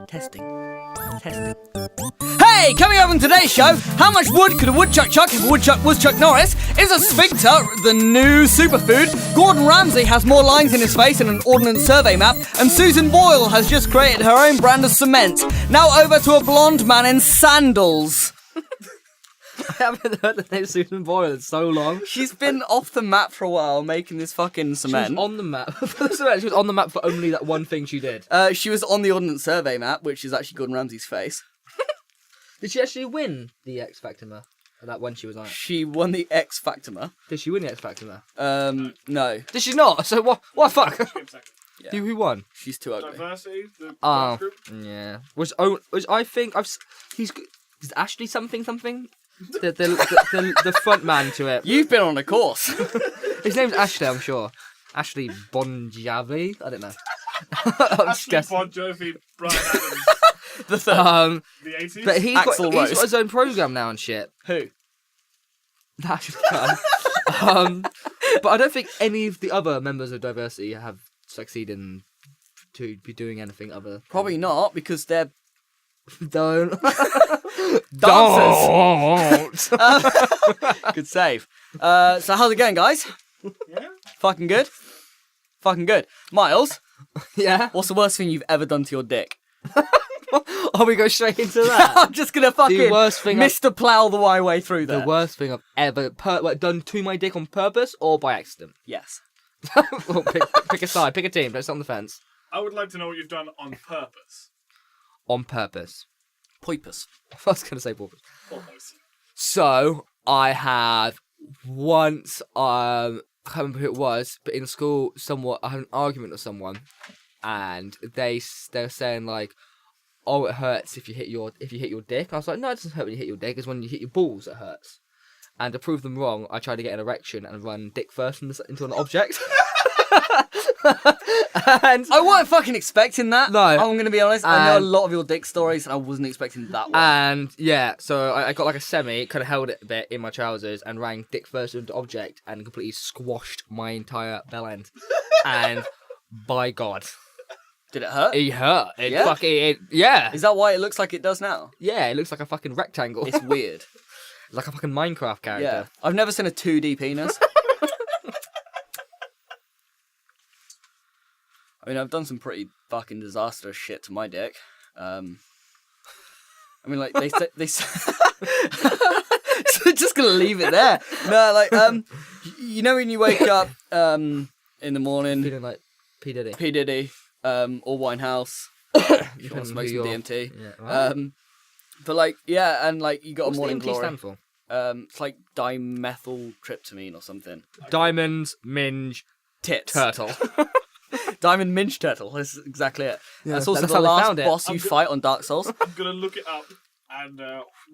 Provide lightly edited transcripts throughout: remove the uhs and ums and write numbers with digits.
Testing. Hey, coming up on today's show, how much wood could a woodchuck chuck if a woodchuck was Chuck Norris? Is a sphincter the new superfood? Gordon Ramsay has more lines in his face than an Ordnance Survey map, and Susan Boyle has just created her own brand of cement. Now over to a blonde man in sandals. I haven't heard the name Susan Boyle in so long. She's been off the map for a while, making this fucking cement. She was on the map. She was on the map for only that one thing she did. She was on the Ordnance Survey map, which is actually Gordon Ramsay's face. Did she actually win the X Factor? That when she was on it? She won the X Factor. Did she win the X Factor? No. Did she not? So what fuck? Yeah. Who won? She's too ugly. Diversity, the group. Yeah. Was I think he's is Ashley something? The front man to it. You've been on a course. His name's Ashley, I'm sure. Ashley Bon Jovi? I don't know. Ashley Bon Jovi, Brian Adams. The third. The 80s? But he's Axl got Rose. his own programme now and shit. Who? Ashley Khan. But I don't think any of the other members of Diversity have succeeded to be doing anything other. Probably not, because they're Don't. dancers. Good save. So how's it going, guys? Yeah? Fucking good? Fucking good. Miles, Yeah? what's the worst thing you've ever done to your dick? Oh, we go straight into that. I'm just gonna fucking worst thing Mr. Plough the way through there. The worst thing I've ever done to my dick on purpose or by accident? Yes. Well, pick a side, pick a team, don't sit on the fence. I would like to know what you've done on purpose. On purpose. Poipus. I was going to say porpoise. Almost. So, I have once, I can't remember who it was, but in school, I had an argument with someone, and they were saying like, "Oh, it hurts if you hit your dick." I was like, "No, it doesn't hurt when you hit your dick. It's when you hit your balls it hurts." And to prove them wrong, I tried to get an erection and run dick first into an object. And I wasn't fucking expecting that. No. I'm going to be honest. I know a And- lot of your dick stories, and I wasn't expecting that one. And yeah, so I got like a semi, kind of held it a bit in my trousers and rang dick first into object and completely squashed my entire bell end. And by God, Did it hurt? it hurt. It Yeah? fucking, yeah. Is that why it looks like it does now? Yeah, it looks like a fucking rectangle. It's weird. Like a fucking Minecraft Yeah. character. I've never seen a 2D penis. I mean, I've done some pretty fucking disastrous shit to my dick. I mean, like, they say... So just gonna leave it there. No, like, you know when you wake up, in the morning, Feeling like P. Diddy. P. Diddy, or Winehouse, you want to smoke some DMT. Yeah, right. But like, yeah, and like, you got What's a morning DMT glory. stand for? It's like dimethyltryptamine or something. Diamonds, minge, Tits. turtle. Diamond Minge Turtle. That's exactly it. Yeah, that's also that's the how they last found it. boss you fight on Dark Souls. I'm going to look it up, and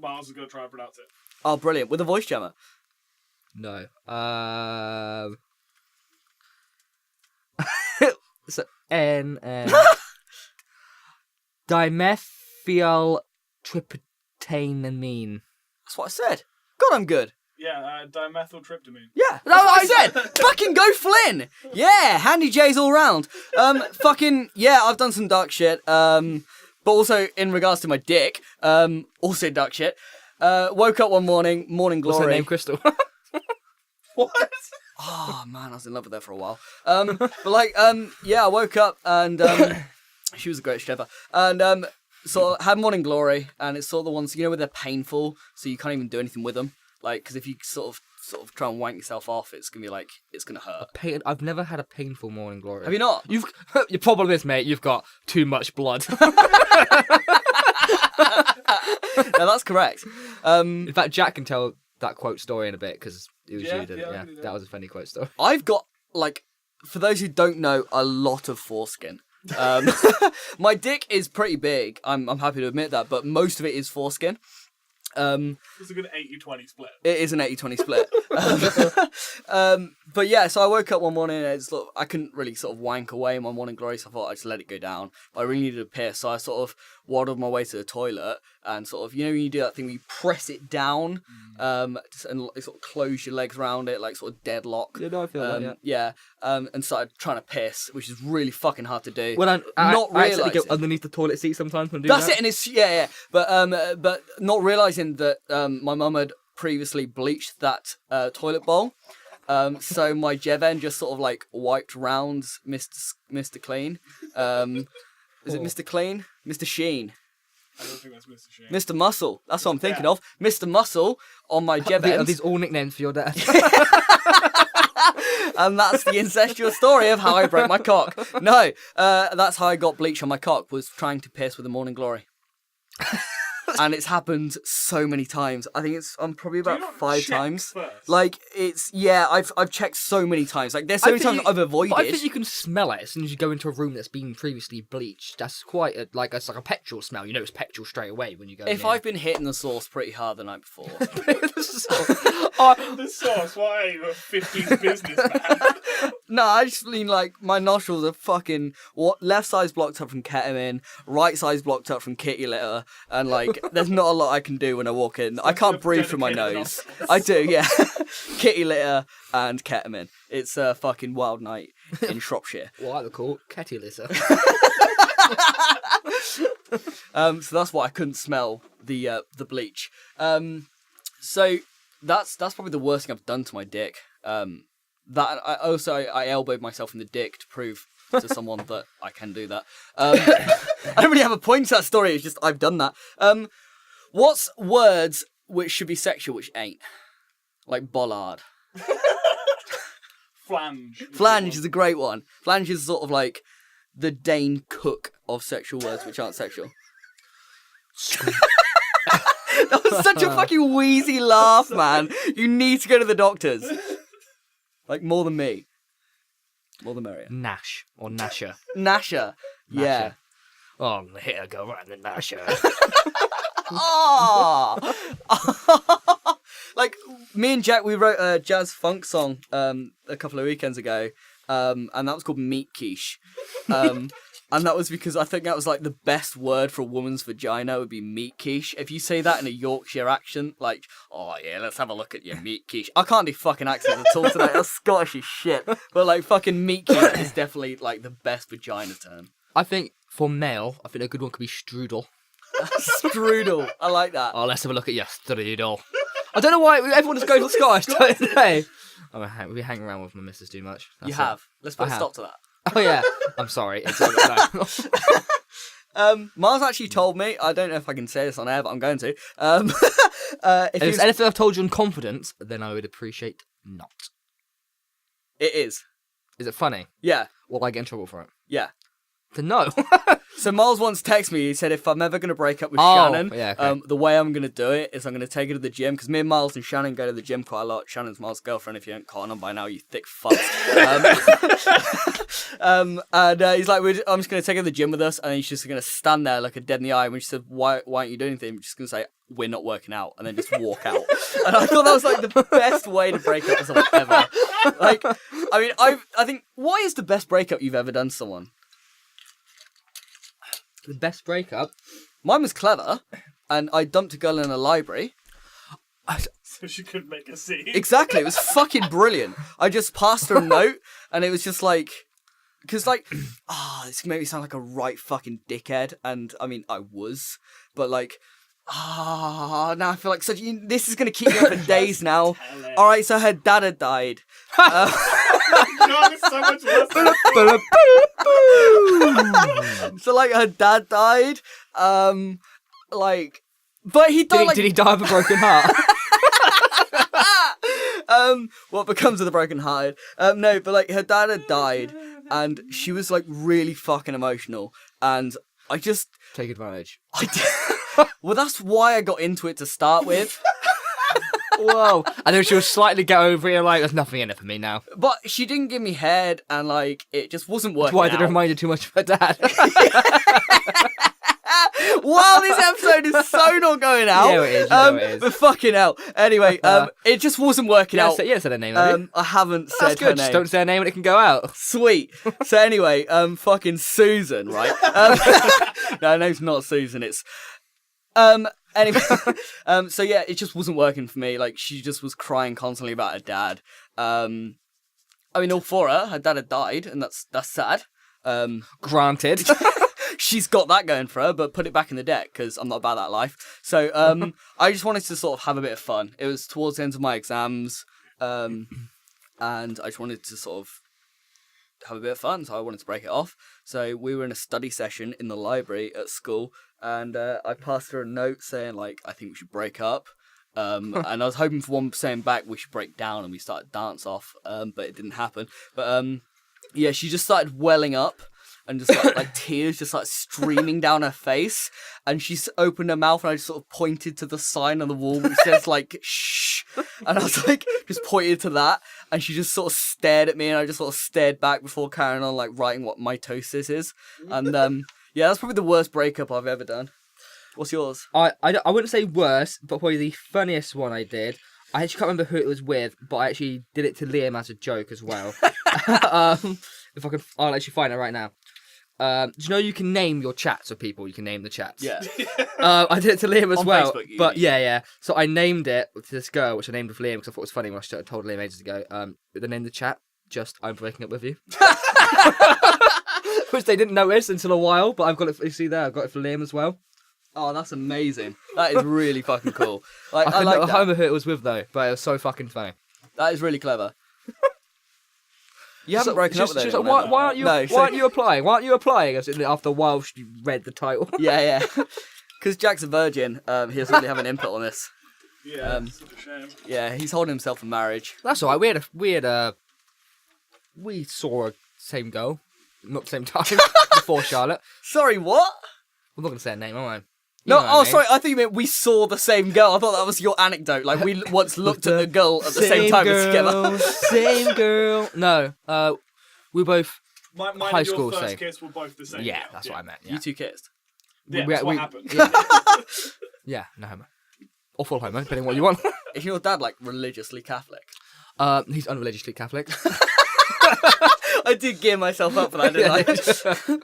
Miles is going to try and pronounce it. Oh, brilliant. With a voice jammer. No. So N dimethyltryptamine. That's what I said. God, I'm good. Yeah, dimethyltryptamine. Yeah, that's what I said. Fucking go Flynn. Yeah, handy J's all round. Fucking, yeah, I've done some dark shit. But also in regards to my dick, also dark shit. Woke up one morning glory. What's her name, Crystal? What? Oh man, I was in love with her for a while. But like, yeah, I woke up and she was a great stripper, and sort of had morning glory, and it's sort of the ones, you know, where they're painful, so you can't even do anything with them. Like, because if you sort of try and wank yourself off, it's gonna be like, it's gonna hurt. I've never had a painful morning glory. Have you not? Your problem is, mate, you've got too much blood. No, that's correct. In fact, Jack can tell that quote story in a bit, because it was Yeah, you, didn't it? yeah, I Yeah, can do that that. was a funny quote story. I've got, like, for those who don't know, a lot of foreskin. My dick is pretty big. I'm happy to admit that, but most of it is foreskin. It's a good 80-20 split. It is an 80-20 split. But yeah, so I woke up one morning and I couldn't really sort of wank away in my morning glory, so I thought I'd just let it go down. But I really needed a piss, so I sort of waddled my way to the toilet, and sort of, you know, when you do that thing where you press it down, and sort of close your legs around it, like sort of deadlock. Yeah, no, I feel that, yeah. And started trying to piss, which is really fucking hard to do. Well, I not accidentally realising. get underneath the toilet seat sometimes when I do That's that. it, and it's yeah. But not realising that my mum had previously bleached that toilet bowl. So my Jeven just sort of like wiped round Mr. Clean. Is it Mr. Clean? Mr. Sheen. I don't think that's Mr. Shane. Mr. Muscle. That's what I'm thinking of. Mr. Muscle on my Jeven. Are these all nicknames for your dad? And that's the incestuous story of how I broke my cock. No, that's how I got bleach on my cock, was trying to piss with the Morning Glory. And it's happened so many times. I think I'm probably Do you about not 5 check times. first? Like I've checked so many times. Like there's so many times I've avoided. But I think you can smell it as soon as you go into a room that's been previously bleached. That's quite it's like a petrol smell. You know it's petrol straight away when you go. If I've been hitting the sauce pretty hard the night before. The sauce, why are you a 50s businessman? No, I just mean like my nostrils are fucking left side's blocked up from ketamine, right side's blocked up from kitty litter, and like there's not a lot I can do when I walk in. I can't breathe through my dedicated nose. I do, yeah. Kitty litter and ketamine. It's a fucking wild night in Shropshire. What I would call catty litter. So that's why I couldn't smell the bleach. So that's probably the worst thing I've done to my dick. That I elbowed myself in the dick to prove to someone that I can do that. I don't really have a point to that story. It's just I've done that. What's words which should be sexual which ain't? Like bollard. Flange. Flange is a great one. Flange is sort of like the Dane Cook of sexual words which aren't sexual. That was such a fucking wheezy laugh, man. You need to go to the doctors. Like, more than me. More the merrier. Nash or Nasher. Nasher. Yeah. Oh, here, go around the Nasher. Oh! Like, me and Jack, we wrote a jazz funk song a couple of weekends ago, and that was called Meat Quiche. And that was because I think that was like the best word for a woman's vagina would be meat quiche. If you say that in a Yorkshire accent, like, oh yeah, let's have a look at your meat quiche. I can't do fucking accents at all today. That's Scottish as shit. But like fucking meat quiche is definitely like the best vagina term. I think for male, I think a good one could be strudel. Strudel. I like that. Oh, let's have a look at your strudel. I don't know why everyone just goes on Scottish, don't they? We hang around with my missus too much. You That's have. it. Let's put a I stop to that. Oh yeah, I'm sorry. Miles actually told me, I don't know if I can say this on air, but I'm going to. If there's anything I've told you in confidence, then I would appreciate not. It is. Is it funny? Yeah. Will I get in trouble for it? Yeah. Then no. So Miles once texted me, he said if I'm ever going to break up with Oh, Shannon, yeah, okay. the way I'm going to do it is I'm going to take her to the gym, because me and Miles and Shannon go to the gym quite a lot. Shannon's Miles' girlfriend, if you haven't caught on by now, you thick fucks. And he's like, I'm just going to take her to the gym with us, and he's just going to stand there like a dead in the eye. And when she said, why aren't you doing anything? I'm just going to say, we're not working out, and then just walk out. And I thought that was like the best way to break up with someone ever. Like, I mean, I think, what is the best breakup you've ever done to someone? The best breakup? Mine was clever, and I dumped a girl in a library. So she couldn't make a scene. Exactly, it was fucking brilliant. I just passed her a note, and it was just like, because like, this made me sound like a right fucking dickhead, and I mean, I was, but like, now I feel like this is going to keep me up for days now. Alright, so her dad had died. God, it's so much worse. So like, her dad died, like, but he died Did he die of a broken heart? What becomes of the broken hearted? No, but like her dad had died, and she was like really fucking emotional, and I just Take advantage. well, that's why I got into it to start with. Whoa. And then she'll slightly get over it, like, there's nothing in it for me now. But she didn't give me head, and like it just wasn't working. Why did it out. remind you too much of her dad? Wow, this episode is so not going out. Yeah, it is, you know it is. But fucking hell. Anyway, it just wasn't working out. Yeah, said her name, have you? I haven't That's said good. her Just name. don't say her name and it can go out. Sweet. So anyway, fucking Susan, right? No, her name's not Susan. It's Anyway, so yeah, it just wasn't working for me. Like, she just was crying constantly about her dad. I mean, all for her dad had died, and that's sad. Granted. She's got that going for her, but put it back in the deck, because I'm not about that life. So, I just wanted to sort of have a bit of fun. It was towards the end of my exams, and I just wanted to sort of have a bit of fun, so I wanted to break it off. So we were in a study session in the library at school, and I passed her a note saying, like, I think we should break up. And I was hoping for one saying back we should break down, and we started dance off, but it didn't happen. But yeah, she just started welling up, and just like tears just like streaming down her face, and she opened her mouth, and I just sort of pointed to the sign on the wall which says like shh, and I was like just pointed to that, and she just sort of stared at me, and I just sort of stared back before carrying on like writing what mitosis is. And yeah, that's probably the worst breakup I've ever done. What's yours? I wouldn't say worse, but probably the funniest one I did. I actually can't remember who it was with, but I actually did it to Liam as a joke as well. If I can, I'll actually find it right now. Do you know you can name your chats of people? You can name the chats. Yeah. I did it to Liam as On well. Facebook, you But mean? yeah. So I named it to this girl, which I named with Liam because I thought it was funny when I told Liam ages ago. They named the chat just "I'm breaking up with you," which they didn't notice until a while. But I've got it. You see there, I've got it for Liam as well. Oh, that's amazing. That is really fucking cool. Like, I I like can't that. remember who it was with though, but it was so fucking funny. That is really clever. You haven't So, broken up with she's anyone, like, have you? why aren't you? No, why so- aren't you applying? Why aren't you applying? After a while, she read the title. Yeah. Because Jack's a virgin, he doesn't really have an input on this. Yeah, such a shame. Yeah, he's holding himself for marriage. That's all right. We saw a same girl, not the same time before Charlotte. Sorry, what? I'm not gonna say her name, am I? No, You know what I mean. sorry, I thought you meant we saw the same girl. I thought that was your anecdote. Like, we once looked at the girl at the same time as together. Same girl. No, we both. Mine High and your school first same. kiss were both the same. Yeah, girl. that's what I meant. Yeah, You two kissed. Yeah, We- that's what we- happened. yeah, no homo. Or full homo, depending on what you want. Is your dad, like, religiously Catholic? He's unreligiously Catholic. I did gear myself up for that, didn't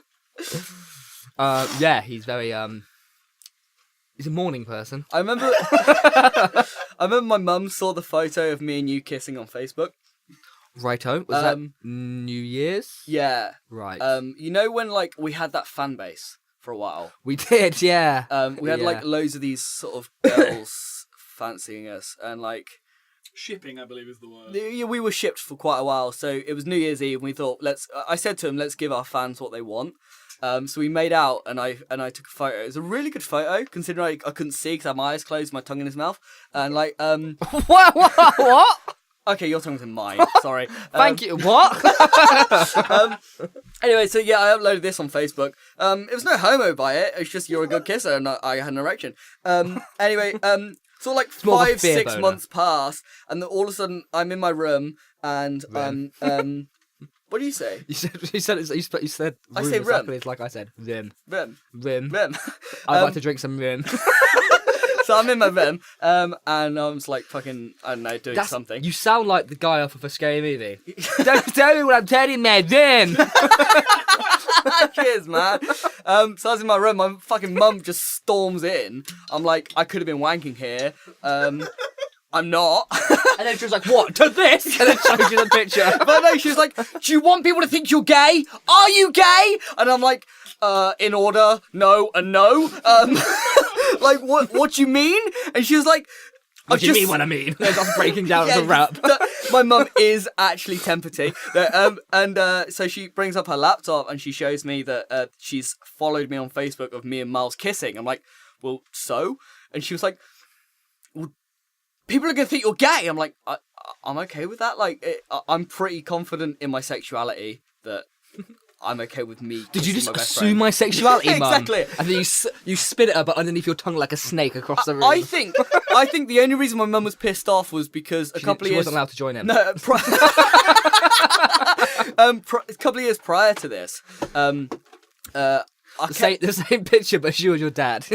I? Yeah, he's very he's a morning person. I remember my mum saw the photo of me and you kissing on Facebook. Righto. Was that New Year's? Yeah. Right. You know when, like, we had that fan base for a while? We did, yeah. We had, Yeah. like, loads of these sort of girls fancying us, and, like, Shipping, I believe, is the word. we were shipped for quite a while, so it was New Year's Eve, and we thought, I said to him, let's give our fans what they want. So we made out, and I took a photo. It was a really good photo, considering I couldn't see because I had my eyes closed, my tongue in his mouth, and like What? Okay, your tongue's in mine. Sorry. Thank you. What? Anyway, so yeah, I uploaded this on Facebook. It was no homo by it. It's just you're a good kisser, and I had an erection. Anyway, so like more of a 5, fear 6 boner. months pass, and then all of a sudden I'm in my room, and what do you say? You said I room say exactly. rim. It's like I said rim. Rim. Rim. Rim. I'd like to drink some rim. So I'm in my rim, and I'm just like fucking, I don't know, doing something. You sound like the guy off of a scary movie. Don't tell me what I'm telling me, then. Cheers, man. So I was in my room, my fucking mum just storms in. I'm like, I could have been wanking here. I'm not. And then she was like, "What? To this?" And then showed you the picture. But no, she was like, do you want people to think you're gay? Are you gay? And I'm like, in order, no, and no. Like, what do you mean? And she was like, What do you mean what I mean? I was breaking down Yeah, the rap. My mum is actually temperaty. So she brings up her laptop and she shows me that she's followed me on Facebook of me and Miles kissing. I'm like, well, so? And she was like, well, people are going to think you're gay. I'm like, I'm okay with that. Like, I'm pretty confident in my sexuality that I'm okay with me. Did you kissing just my best assume friend. my sexuality, Mum? Exactly. And then you spit at her, but underneath your tongue like a snake across the room. I think the only reason my mum was pissed off was because a couple of she years wasn't allowed to join him. No, a couple of years prior to this, The same picture, but she was your dad.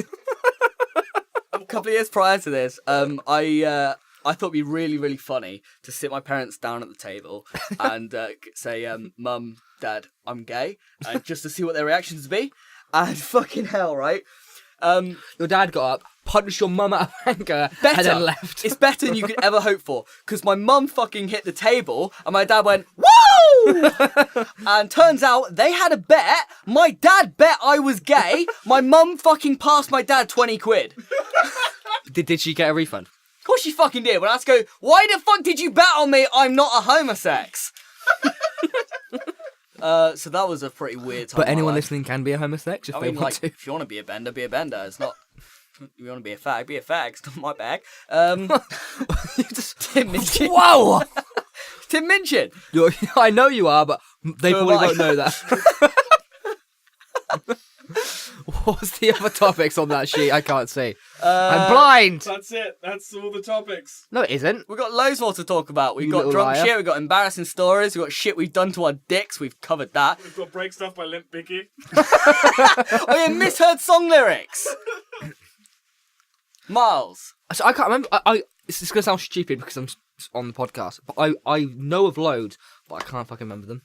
a couple of years prior to this, I thought it'd be really, really funny to sit my parents down at the table and say, Mum, Dad, I'm gay, just to see what their reactions would be. And fucking hell, right? Your dad got up, punched your mum out of anger, Better. and then left. It's better than you could ever hope for. Because my mum fucking hit the table and my dad went, woo! And turns out they had a bet. My dad bet I was gay. My mum fucking passed my dad 20 quid. Did she get a refund? Of course she fucking did. When I asked her, why the fuck did you bet on me? I'm not a homosex. So that was a pretty weird time. But in my anyone life. listening can be a homosexual if I they mean, want like, to. if you want to be a bender, be a bender. It's not. If you want to be a fag, be a fag. It's not my bag. Tim Minchin. Whoa! Tim Minchin. I know you are, but they Who am probably I? won't know that. What's the other topics on that sheet? I can't see. I'm blind! That's it. That's all the topics. No, it isn't. We've got loads more to talk about. We've You got little drunk liar. shit, we've got embarrassing stories, we've got shit we've done to our dicks, we've covered that. We've got Break Stuff by Limp Bizkit. Oh yeah, misheard song lyrics. Miles. So I can't remember. It's going to sound stupid because I'm on the podcast, but I know of loads, but I can't fucking remember them.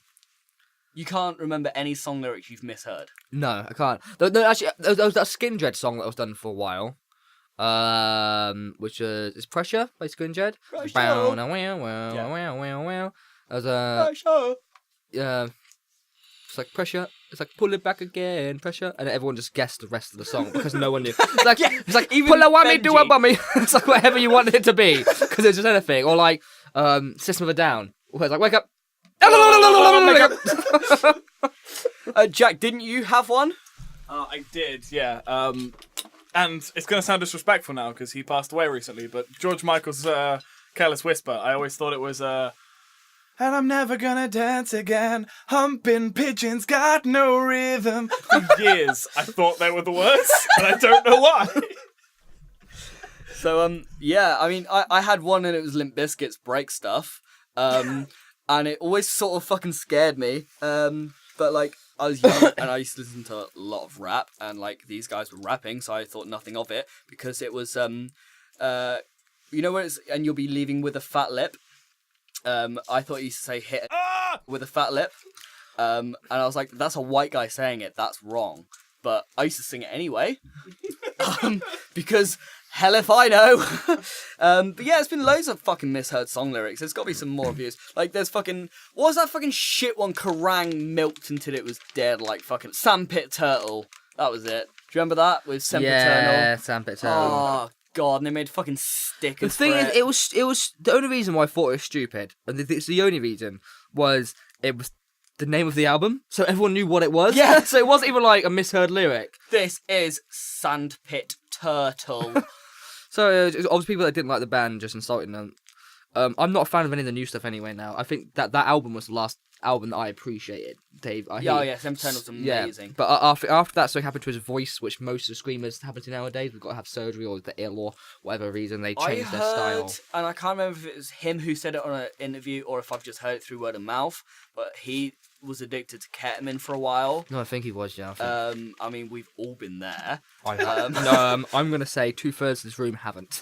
You can't remember any song lyrics you've misheard. No, I can't. No, actually, there was that Skin Dread song that was done for a while. Which is Pressure by Skin Dread. Pressure. Wow, wow. There's a Sure. it's like Pressure. It's like pull it back again, Pressure, and everyone just guessed the rest of the song because no one knew. It's like it's like even pull a whammy, do a Benji. bummy. It's like whatever you wanted it to be because it's just anything. Or like System of a Down, where it's like wake up. Jack, didn't you have one? I did, yeah. And it's going to sound disrespectful now because he passed away recently, but George Michael's Careless Whisper, I always thought it was and I'm never gonna dance again. Humping pigeons got no rhythm. For years, I thought they were the words, and I don't know why. So, yeah, I mean, I had one and it was Limp Bizkit's Break Stuff. And it always sort of fucking scared me. But, like, I was young and I used to listen to a lot of rap and, like, these guys were rapping, so I thought nothing of it because it was, you know where it's, and you'll be leaving with a fat lip? I thought he used to say hit with a fat lip. And I was like, that's a white guy saying it, that's wrong. But I used to sing it anyway. Because hell if I know. But yeah, it's been loads of fucking misheard song lyrics. There's got to be some more views. Like, there's fucking... What was that fucking shit one? Kerrang milked until it was dead, like fucking... Sandpit Turtle. That was it. Do you remember that? With Sempiternal? Yeah, Sandpit Turtle. Oh, God. And they made fucking stickers The thing for is, it was the only reason why I thought it was stupid, and it's the only reason, was it was the name of the album, so everyone knew what it was. Yeah. So it wasn't even like a misheard lyric. This is Sandpit Turtle. So obviously people that didn't like the band just insulting them. I'm not a fan of any of the new stuff anyway now. I think that album was the last album that I appreciated, Dave. Yeah, Sempiternal's amazing. Yeah, but after that, something happened to his voice, which most of the screamers happen to nowadays. We've got to have surgery or they're ill or whatever reason they changed their style. And I can't remember if it was him who said it on an interview or if I've just heard it through word of mouth, but he was addicted to ketamine for a while. No, I think he was, yeah. I mean, we've all been there. No, I'm going to say 2/3 of this room haven't.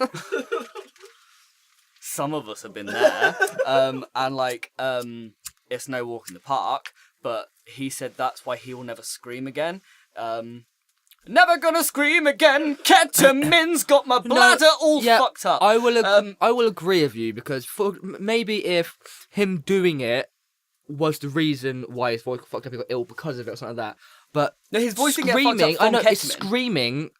Some of us have been there. And like, it's no walk in the park, but he said that's why he will never scream again. Never gonna scream again. Ketamine's got my bladder all fucked up. I will agree with you because maybe if him doing it was the reason why his voice got fucked up, he got ill because of it or something like that. But no, his voice didn't get fucked up I from know ketamine. it's screaming.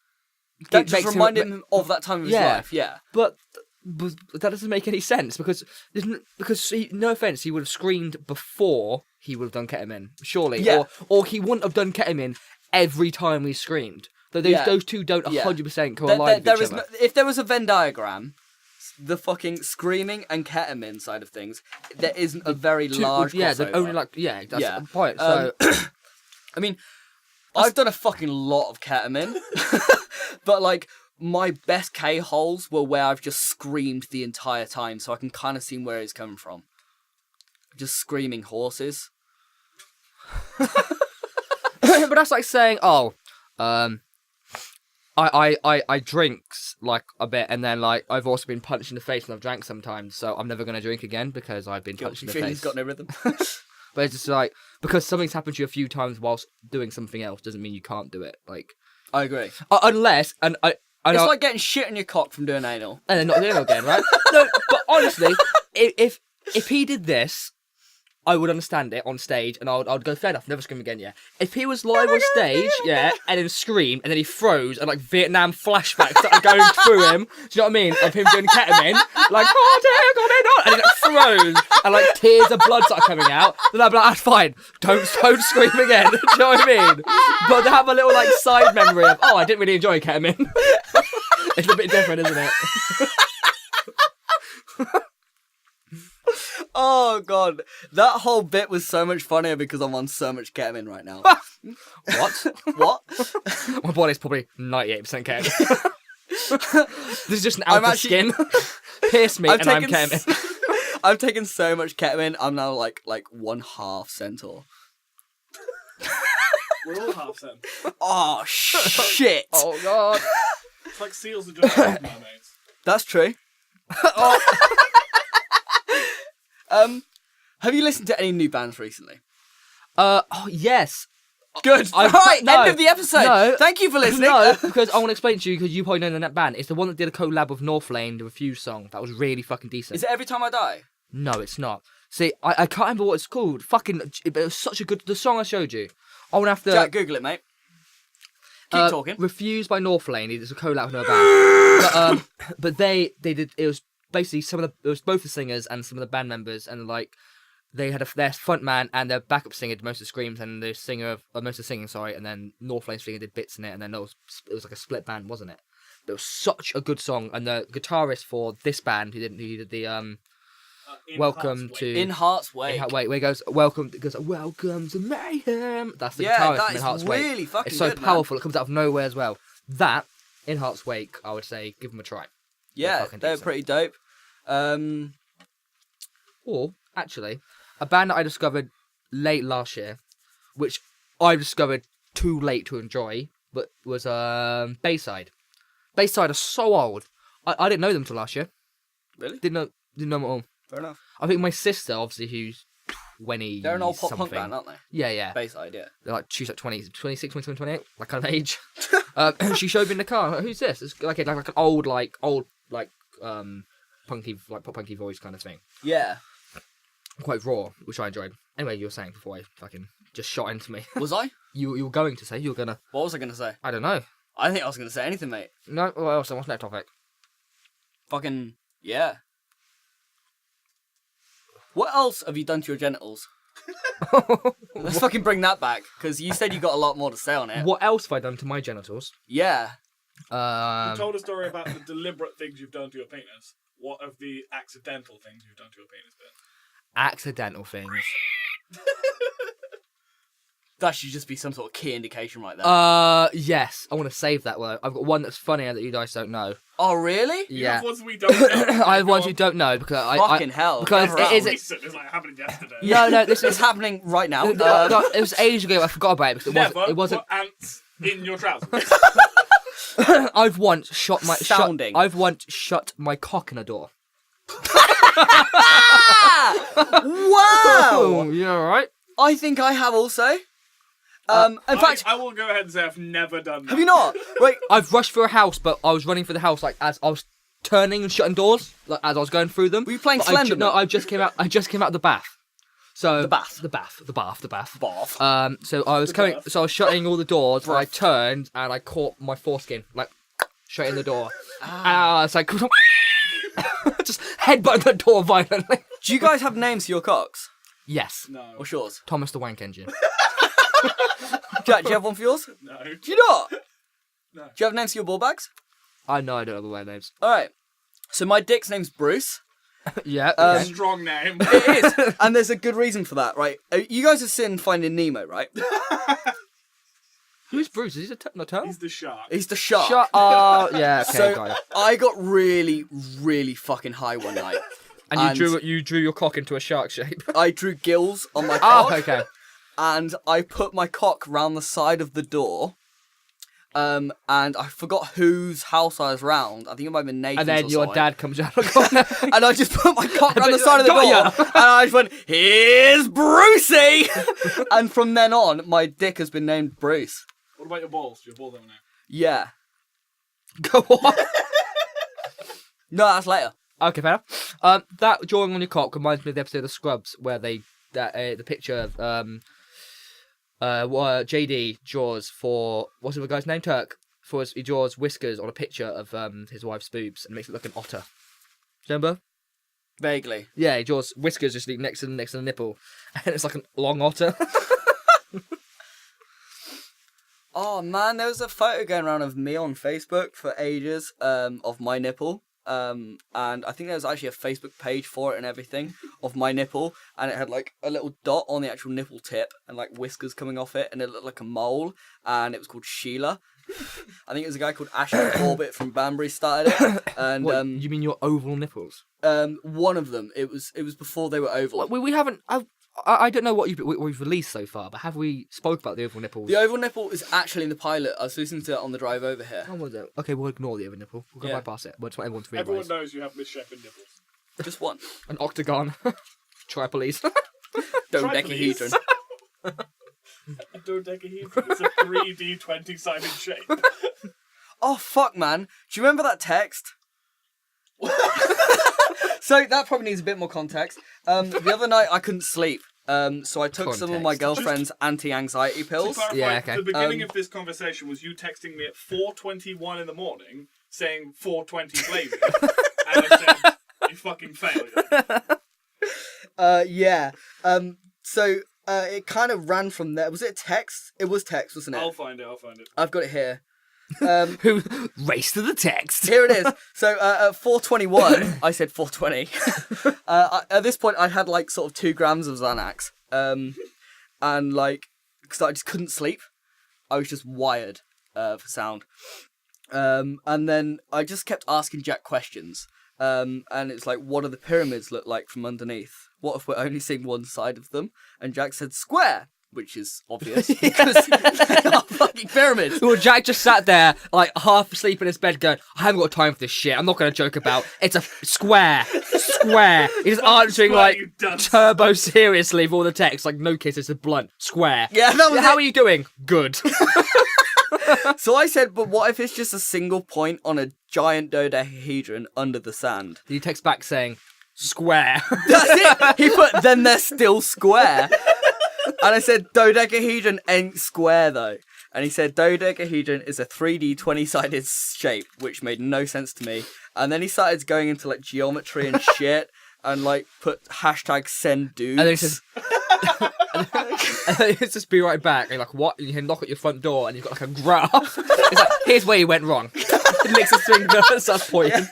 That just reminded him of that time of his life. Yeah, but that doesn't make any sense because no offense, he would have screamed before he would have done ketamine, surely. Yeah. Or he wouldn't have done ketamine every time he screamed. Those two don't 100% collide with each other. If there was a Venn diagram, the fucking screaming and ketamine side of things, there isn't a very large crossover. They're only that's the point. So, I mean, I've done a fucking lot of ketamine, but like my best K-holes were where I've just screamed the entire time, so I can kind of see where it's coming from. Just screaming horses. but that's like saying, I drinks like a bit, and then like I've also been punched in the face when I've drank sometimes, so I'm never gonna drink again because I've been punched in the face. He's got no rhythm. But it's just like because something's happened to you a few times whilst doing something else doesn't mean you can't do it. Like I agree. Unless, It's like getting shit on your cock from doing anal. and then not doing it again, right? No, but honestly, if he did this, I would understand it on stage, and I'd go, fair enough, never scream again, yeah. If he was live on stage, yeah, and then screamed, and then he froze, and like Vietnam flashbacks started going through him, do you know what I mean? Of him doing ketamine, like, oh dear, got it on, and then it froze, and like tears of blood started coming out, then I'd be like, that's fine, don't scream again, do you know what I mean? But to have a little like side memory of, oh, I didn't really enjoy ketamine. It's a bit different, isn't it? Oh god, that whole bit was so much funnier because I'm on so much ketamine right now. What? What? My body's probably 98% ketamine. This is just an alpha skin. Pierce me, and I'm ketamine. I've taken so much ketamine. I'm now like 1/2 centaur. We're all half cent. Oh shit! Oh god. It's like seals are just mermaids. That's true. Have you listened to any new bands recently? Oh yes. Good. I- Right, no, end of the episode. no. Thank you for listening. No, because I want to explain to you, because you probably know that band. It's the one that did a collab with Northlane, the Refuse song. That was really fucking decent. Is it Every Time I Die? No, it's not. See, I can't remember what it's called. Fucking, it was such a good... The song I showed you. I want to have to... Jack, Google it, mate. Keep talking. Refuse by Northlane. It's a collab with another band. But they did... It was basically it was both the singers and some of the band members, and like... They had their front man and their backup singer did most of the screams, and the singer, most of the singing, sorry, and then Northlane's singer did bits in it, and then it was like a split band, wasn't it? But it was such a good song, and the guitarist for this band, who did the Welcome to In Heart's Wake. where he goes, welcome to mayhem. That's the Yeah, guitarist that from In is Heart's really Wake. fucking It's so good, man. powerful. It comes out of nowhere as well. That In Heart's Wake, I would say, give them a try. Yeah, fucking they're decent. pretty dope. Or actually, a band that I discovered late last year, which I discovered too late to enjoy, but was Bayside. Bayside are so old. I didn't know them till last year. Really? Didn't know them at all. Fair enough. I think my sister, obviously, who's 20 They're an old pop something. punk band, aren't they? Yeah. Bayside, yeah. They're like, she's like 26, 27, 28, that kind of age. She showed me in the car. I'm like, who's this? It's like an old punky, like pop punky voice kind of thing. Yeah. Quite raw, which I enjoyed. Anyway, you were saying before I fucking just shot into me. Was I? You were going to say, you were gonna... What was I going to say? I don't know. I think I was going to say anything, mate. No, what else? What's that topic? Fucking, yeah. What else have you done to your genitals? Let's fucking bring that back, because you said you got a lot more to say on it. What else have I done to my genitals? Yeah. You told a story about the deliberate things you've done to your penis. What of the accidental things you've done to your penis been? Accidental things. That should just be some sort of key indication right there. Yes. I want to save that word. I've got one that's funnier that you guys don't know. Oh, really? You Yeah. have ones we don't know. I have ones you don't know because Fucking hell. because Never it out. is. Recent, it's like happening yesterday. No, this It's is. happening right now. No, it was ages ago. I forgot about it because Never it wasn't. put ants in your trousers. I've once shot my Sounding. I've once shut my cock in a door. Wow! You alright? I think I have also. In fact, I will go ahead and say I've never done that. have you not? Wait, I've rushed through a house, but I was running through the house like as I was turning and shutting doors, like as I was going through them. Were you playing But Slenderman? No, I just came out of the bath. So The bath? the bath. bath. So I was coming. So I was shutting all the doors, and I turned and I caught my foreskin like straight in the door. Ah, it's like just headbutted the door violently. Do you guys have names for your cocks? Yes, No. What's yours? Thomas the Wank Engine. Jack, do you have one for yours? No. Do you not? No. Do you have names for your ball bags? I know I don't know the names. Alright. So my dick's name's Bruce. Yeah. Okay. Strong name. It is. And there's a good reason for that, right? You guys have seen Finding Nemo, right? Who's Bruce? Is he the turtle? He's the shark. He's the shark. Shut up. Yeah. Okay. So got it. I got really, really fucking high one night. And you drew your cock into a shark shape. I drew gills on my cock. Oh, okay. And I put my cock round the side of the door. And I forgot whose house I was round. I think it might have been Nathan's. And then or your something. dad comes out of the corner. And I just put my cock round the side of the Got door. ya. And I just went, "Here's Brucey!" And from then on, my dick has been named Bruce. What about your balls? Do your balls have a name? Yeah. Go on. No, that's later. Okay, fair enough. That drawing on your cock reminds me of the episode of Scrubs where the picture of JD draws for what's the other guy's name? Turk. He draws whiskers on a picture of his wife's boobs and makes it look an otter. Remember? Vaguely. Yeah, he draws whiskers just next to the nipple, and it's like a long otter. Oh man, there was a photo going around of me on Facebook for ages, of my nipple. And I think there was actually a Facebook page for it and everything of my nipple, and it had like a little dot on the actual nipple tip and like whiskers coming off it, and it looked like a mole, and it was called Sheila. I think it was a guy called Ashley Corbett from Banbury started it, and What, you mean your oval nipples? one of them. It was before they were oval. We haven't. I don't know what we've released so far, but have we spoke about the oval nipples? The oval nipple is actually in the pilot. I was listening to it on the drive over here. Oh, was it? Okay, we'll ignore the oval nipple. We'll go bypass it. But just want everyone to realise. Everyone knows you have misshapen nipples. Just one. An octagon. Tripolis. Dodecahedron. A dodecahedron is a 3D 20-sided shape. Oh fuck, man! Do you remember that text? So that probably needs a bit more context. The other night I couldn't sleep. So I took some of my Context. girlfriend's anti-anxiety To pills. clarify, Yeah, okay. the beginning of this conversation was you texting me at 4:21 in the morning saying 4:20 flavor, and I said, you fucking failure. Yeah. So it kind of ran from there. Was it text? It was text, wasn't it? I'll find it. I've got it here. Who race to the text? Here it is. So at 4:21, I said 4:20. At this point, I had like sort of 2 grams of Xanax, and like because I just couldn't sleep. I was just wired for sound, and then I just kept asking Jack questions. And it's like, what do the pyramids look like from underneath? What if we're only seeing one side of them? And Jack said square. Which is obvious, because they are fucking pyramids. Well, Jack just sat there, like, half asleep in his bed going, I haven't got time for this shit. I'm not going to joke about it's a square. Square. He's answering, square, like, you dunce. turbo seriously with all the text. Like, no kiss, it's a blunt. Square. Yeah, that was How it. are you doing? Good. So I said, but what if it's just a single point on a giant dodecahedron under the sand? He texts back saying, square. That's it. He put, then they're still square. And I said, dodecahedron ain't square though. And he said, dodecahedron is a 3D 20-sided shape, which made no sense to me. And then he started going into like geometry and shit, and like put hashtag send dudes. And then he says, and then he just be right back. And you're like, what? And you can knock at your front door, and you've got like a graph. It's like, here's where you went wrong. He licks his finger and starts pointing.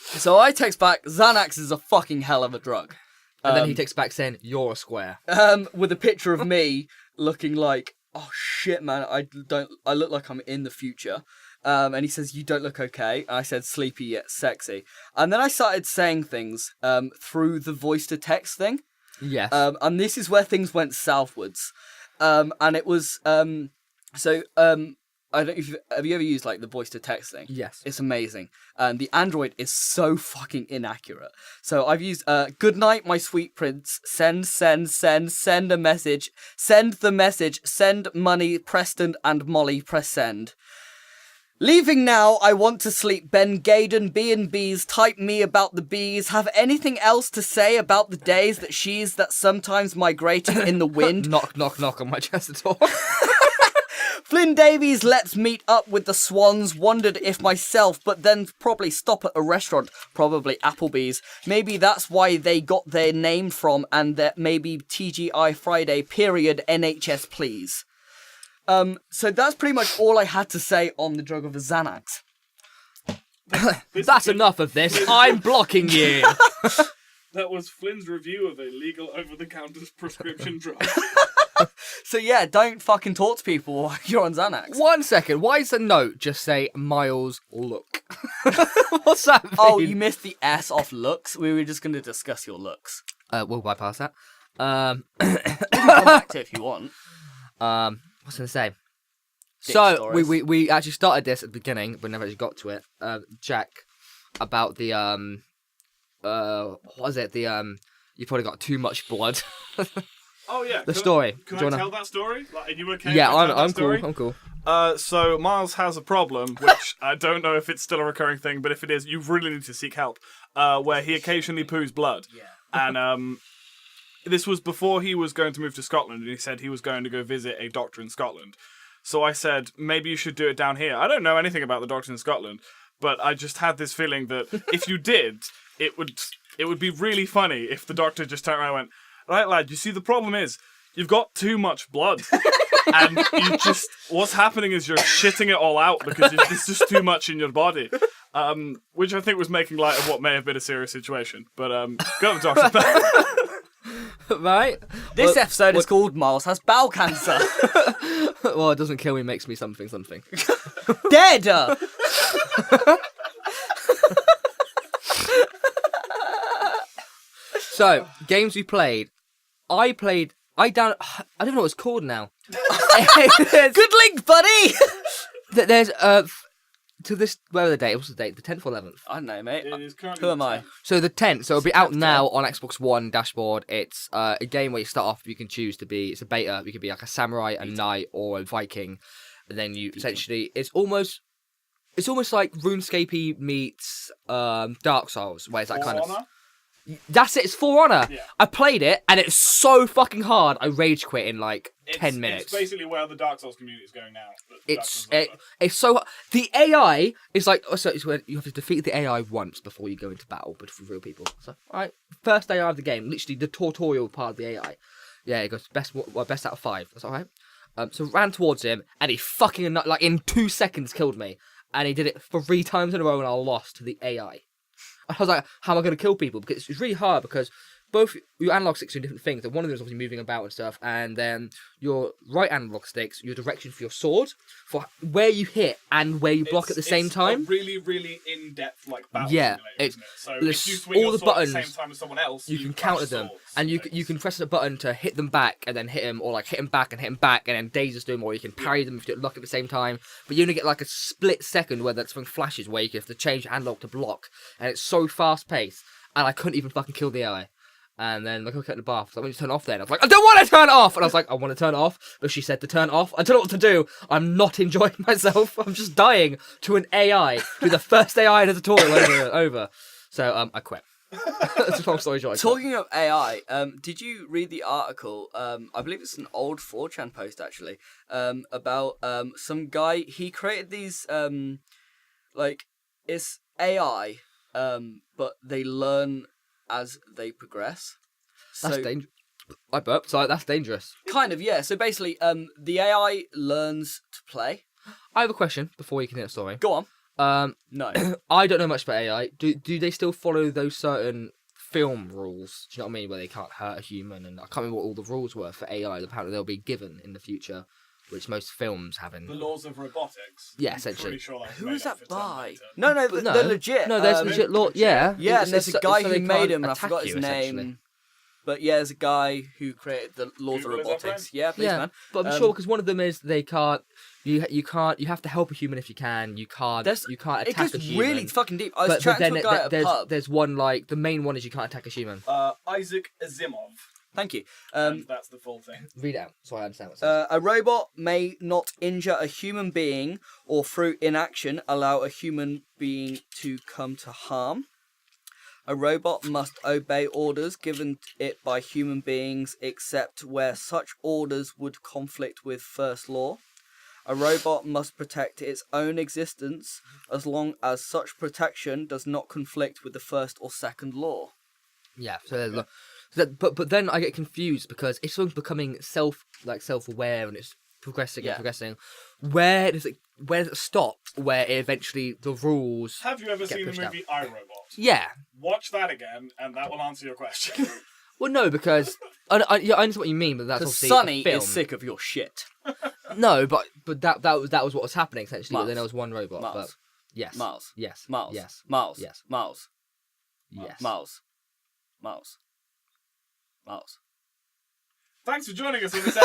So I text back, Xanax is a fucking hell of a drug. And then he texts back saying, you're a square. With a picture of me looking like, oh shit, man, I look like I'm in the future. And he says, you don't look okay. And I said, sleepy yet sexy. And then I started saying things through the voice to text thing. Yes. And this is where things went southwards. And it was, I don't know if have you ever used like the voice to text thing? Yes. It's amazing. The Android is so fucking inaccurate. So I've used good night, my sweet prince. Send a message. Send the message. Send money. Preston and Molly press send. Leaving now, I want to sleep. Ben Gaden, B&B's, type me about the bees. Have anything else to say about the days that she's that sometimes migrating in the wind? Knock, knock, knock on my chest door. Flynn Davies, let's meet up with the Swans. Wondered if myself, but then probably stop at a restaurant, probably Applebee's. Maybe that's why they got their name from, and that maybe TGI Friday, period, NHS please. So that's pretty much all I had to say on the drug of Xanax. That's enough of this. I'm blocking you. That was Flynn's review of a legal over-the-counter prescription drug. So yeah, don't fucking talk to people while you're on Xanax. 1 second. Why does the note just say Miles look? What's that mean? Oh, you missed the S off looks. We were just going to discuss your looks. We'll bypass that. Come back to it if you want. What's I gonna say? Dick So stories. we actually started this at the beginning, but never actually got to it. Jack, about the what was it? The you probably got too much blood. Oh yeah. The story. Can Do you I wanna- tell that story? Like, are you okay? Yeah, if I tell that I'm story? cool. I'm cool. So Miles has a problem, which I don't know if it's still a recurring thing, but if it is, you really need to seek help. Where he occasionally poos blood. Yeah. And this was before he was going to move to Scotland, and he said he was going to go visit a doctor in Scotland. So I said, maybe you should do it down here. I don't know anything about the doctor in Scotland, but I just had this feeling that if you did, it would be really funny if the doctor just turned around and went, right, lad, you see, the problem is, you've got too much blood. And you just, what's happening is you're shitting it all out because there's just too much in your body. Which I think was making light of what may have been a serious situation. But go to the doctor. Right? This episode is called Miles Has Bowel Cancer. Well, it doesn't kill me, makes me something. Dead! So, games we played. I don't know what it's called now. Good link, buddy! There's to this, where was the date? What's the date? The 10th or 11th? I don't know, mate. It is currently Who am I? So the 10th, so it'll be out now on Xbox One dashboard. It's a game where you start off, you can choose to be, it's a beta, you could be like a samurai, a knight, or a Viking. And then you essentially, it's almost like RuneScape meets Dark Souls, where it's that kind of... That's it, it's For Honor. Yeah. I played it, and it's so fucking hard, I rage quit in like 10 minutes. It's basically where the Dark Souls community is going now. It's so... The AI is like... So it's where you have to defeat the AI once before you go into battle, but for real people. So, alright, first AI of the game, literally the tutorial part of the AI. Yeah, it goes best out of 5. That's alright. So ran towards him, and he fucking, like, in 2 seconds killed me. And he did it 3 times in a row, and I lost to the AI. I was like, how am I going to kill people? Because it's really hard, because both your analog sticks are different things. And one of them is obviously moving about and stuff. And then your right analog sticks, your direction for your sword, for where you hit and where you block at the same time. It's a really, really in-depth battle yeah, simulator, isn't it? So all if you swing your the sword at buttons, the same time as someone else, you can counter them, swords, and you can press a button to hit them back and then hit them, or like hit them back and hit them back, and then Davies do them, or you can parry them if you lock at the same time. But you only get like a split second where that something flashes where you have to change your analog to block, and it's so fast paced, and I couldn't even fucking kill the AI. And then like I look at the bath, so I went to turn off then. I was like, I don't want to turn it off! And I was like, I want to turn it off. But she said to turn it off. I don't know what to do. I'm not enjoying myself. I'm just dying to an AI, to the first AI in the tutorial over. So I quit. That's a long story short. Talking of AI, did you read the article? I believe it's an old 4chan post actually, about some guy. He created these it's AI, but they learn as they progress. That's dangerous. I burped, so that's dangerous. Kind of, yeah. So basically, the AI learns to play. I have a question before you can hit a story. Go on. No. I don't know much about AI. Do they still follow those certain film rules? Do you know what I mean? Where they can't hurt a human, and I can't remember what all the rules were for AI. Apparently, they'll be given in the future, which most films have in. The laws of robotics. Yeah, essentially. Sure Who is that by? No. No, they're legit. No, there's legit law. Yeah. Yeah, and there's a guy so who they made can't him, and I attack forgot his you, essentially. name. But yeah, there's a guy who created the laws of Google is that robotics. right? Yeah, please, Yeah, man. but I'm sure because one of them is they can't. You have to help a human if you can. You can't attack It a goes human. really fucking deep. I was chatting to a guy at a pub. There's one like the main one is you can't attack a human. Isaac Asimov. Thank you. And that's the full thing. Read it out so I understand what it says. A robot may not injure a human being or through inaction allow a human being to come to harm. A robot must obey orders given it by human beings except where such orders would conflict with first law. A robot must protect its own existence as long as such protection does not conflict with the first or second law. Yeah, so but then I get confused because it's sort of becoming self-aware and it's progressing and progressing. Where does it stop? Where eventually the rules? Have you ever seen the pushed out? movie iRobot? Yeah. Watch that again, and that will answer your question. Well, no, because I understand what you mean, but that's Because obviously Sonny a film. is sick of your shit. No, but that was what was happening essentially. Miles. But then there was one robot. Miles. But yes. Miles. Yes. Miles. Yes. Miles. Yes. Miles. Yes. Miles. Miles. Miles. Thanks for joining us in this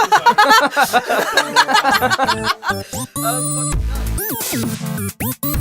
episode.